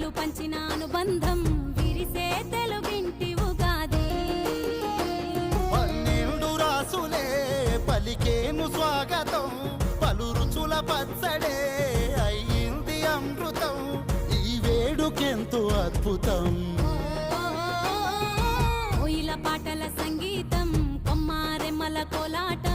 పాలు పంచిన అనుబంధం విరిసే తెలుగింటి ఉగాది. 12 రాసులే పలికేను స్వాగతం, పలు రుచుల పచ్చడే అయ్యింది అమృతం. ఈ వేడుకెంతో అద్భుతం. కోయిల పాటల సంగీతం, కొమ్మారెమ్మల కోలాట